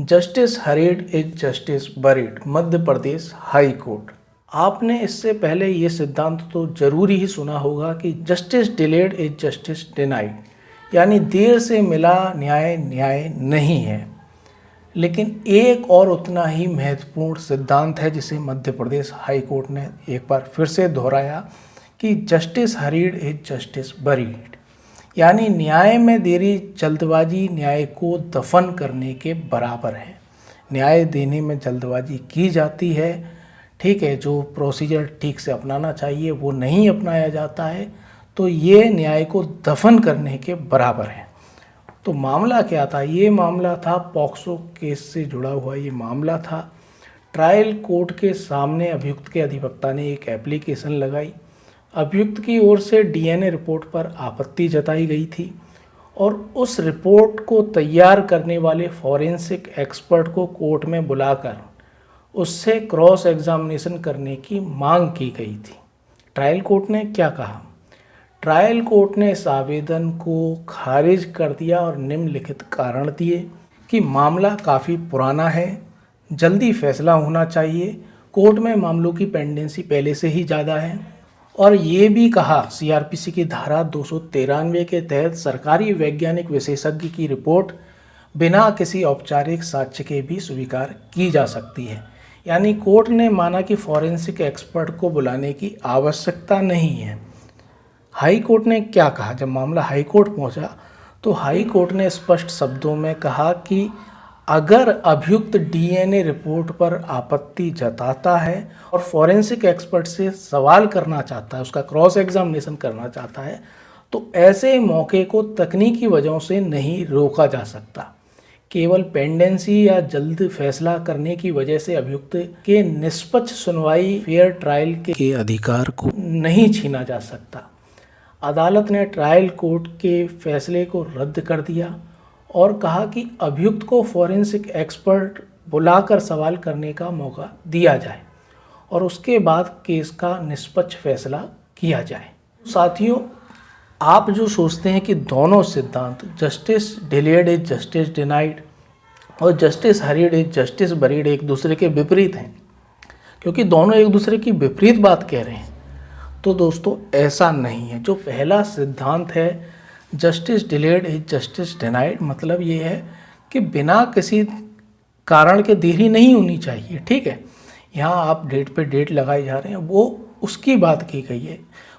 Justice hurried is justice buried, Madhya Pradesh high court. आपने इससे पहले ये सिद्धांत तो जरूर ही सुना होगा कि justice delayed is justice denied, यानी देर से मिला न्याय न्याय नहीं है। लेकिन एक और उतना ही महत्वपूर्ण सिद्धांत है जिसे मध्य प्रदेश हाई कोर्ट ने एक बार फिर से दोहराया कि justice hurried is justice buried, यानी न्याय में देरी जल्दबाजी न्याय को दफन करने के बराबर है। न्याय देने में जल्दबाजी की जाती है, ठीक है, जो प्रोसीजर ठीक से अपनाना चाहिए वो नहीं अपनाया जाता है, तो ये न्याय को दफन करने के बराबर है। तो मामला क्या था? ये मामला था पॉक्सो केस से जुड़ा हुआ ये मामला था। ट्रायल कोर्ट के सामने अभियुक्त के अधिवक्ता ने एक एप्लीकेशन लगाई। अभियुक्त की ओर से डीएनए रिपोर्ट पर आपत्ति जताई गई थी और उस रिपोर्ट को तैयार करने वाले फॉरेंसिक एक्सपर्ट को कोर्ट में बुलाकर उससे क्रॉस एग्जामिनेशन करने की मांग की गई थी। ट्रायल कोर्ट ने क्या कहा? ट्रायल कोर्ट ने इस आवेदन को खारिज कर दिया और निम्नलिखित कारण दिए कि मामला काफ़ी पुराना है, जल्दी फैसला होना चाहिए, कोर्ट में मामलों की पेंडेंसी पहले से ही ज़्यादा है, और ये भी कहा सीआरपीसी की धारा 293 के तहत सरकारी वैज्ञानिक विशेषज्ञ की रिपोर्ट बिना किसी औपचारिक साक्ष्य के भी स्वीकार की जा सकती है। यानी कोर्ट ने माना कि फॉरेंसिक एक्सपर्ट को बुलाने की आवश्यकता नहीं है। हाई कोर्ट ने क्या कहा? जब मामला हाई कोर्ट पहुंचा तो हाई कोर्ट ने स्पष्ट शब्दों में कहा कि अगर अभियुक्त डीएनए रिपोर्ट पर आपत्ति जताता है और फॉरेंसिक एक्सपर्ट से सवाल करना चाहता है, उसका क्रॉस एग्जामिनेशन करना चाहता है, तो ऐसे मौके को तकनीकी वजहों से नहीं रोका जा सकता। केवल पेंडेंसी या जल्द फैसला करने की वजह से अभियुक्त के निष्पक्ष सुनवाई फेयर ट्रायल के अधिकार को नहीं छीना जा सकता। अदालत ने ट्रायल कोर्ट के फैसले को रद्द कर दिया और कहा कि अभियुक्त को फॉरेंसिक एक्सपर्ट बुलाकर सवाल करने का मौका दिया जाए और उसके बाद केस का निष्पक्ष फैसला किया जाए। साथियों, आप जो सोचते हैं कि दोनों सिद्धांत justice delayed is justice denied और justice hurried is justice buried एक दूसरे के विपरीत हैं, क्योंकि दोनों एक दूसरे की विपरीत बात कह रहे हैं, तो दोस्तों ऐसा नहीं है। जो पहला सिद्धांत है justice delayed is justice denied, मतलब ये है कि बिना किसी कारण के देरी नहीं होनी चाहिए, ठीक है। यहाँ आप डेट पे डेट लगाए जा रहे हैं, वो उसकी बात की गई है।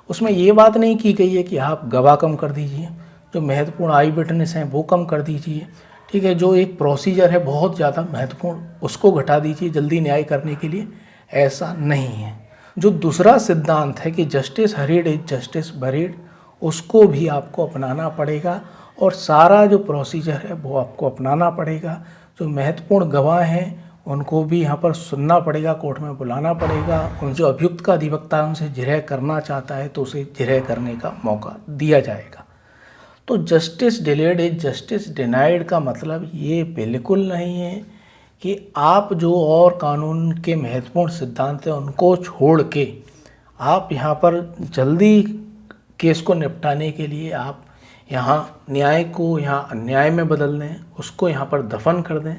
उसमें ये बात नहीं की गई है कि आप गवाह कम कर दीजिए, जो महत्वपूर्ण आई विटनेस हैं वो कम कर दीजिए, ठीक है, जो एक प्रोसीजर है बहुत ज़्यादा महत्वपूर्ण उसको घटा दीजिए जल्दी न्याय करने के लिए, ऐसा नहीं है। जो दूसरा सिद्धांत है कि justice hurried is justice buried, उसको भी आपको अपनाना पड़ेगा और सारा जो प्रोसीजर है वो आपको अपनाना पड़ेगा। जो महत्वपूर्ण गवाह हैं उनको भी यहाँ पर सुनना पड़ेगा, कोर्ट में बुलाना पड़ेगा। उन जो अभियुक्त का अधिवक्ता उनसे जिरह करना चाहता है तो उसे जिरह करने का मौका दिया जाएगा। तो justice delayed is justice denied का मतलब ये बिल्कुल नहीं है कि आप जो और कानून के महत्वपूर्ण सिद्धांत हैं उनको छोड़ के आप यहाँ पर जल्दी केस को निपटाने के लिए आप यहाँ न्याय को यहाँ अन्याय में बदल दें, उसको यहाँ पर दफन कर दें।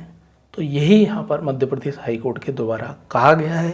तो यही यहाँ पर मध्य प्रदेश हाई कोर्ट के द्वारा कहा गया है।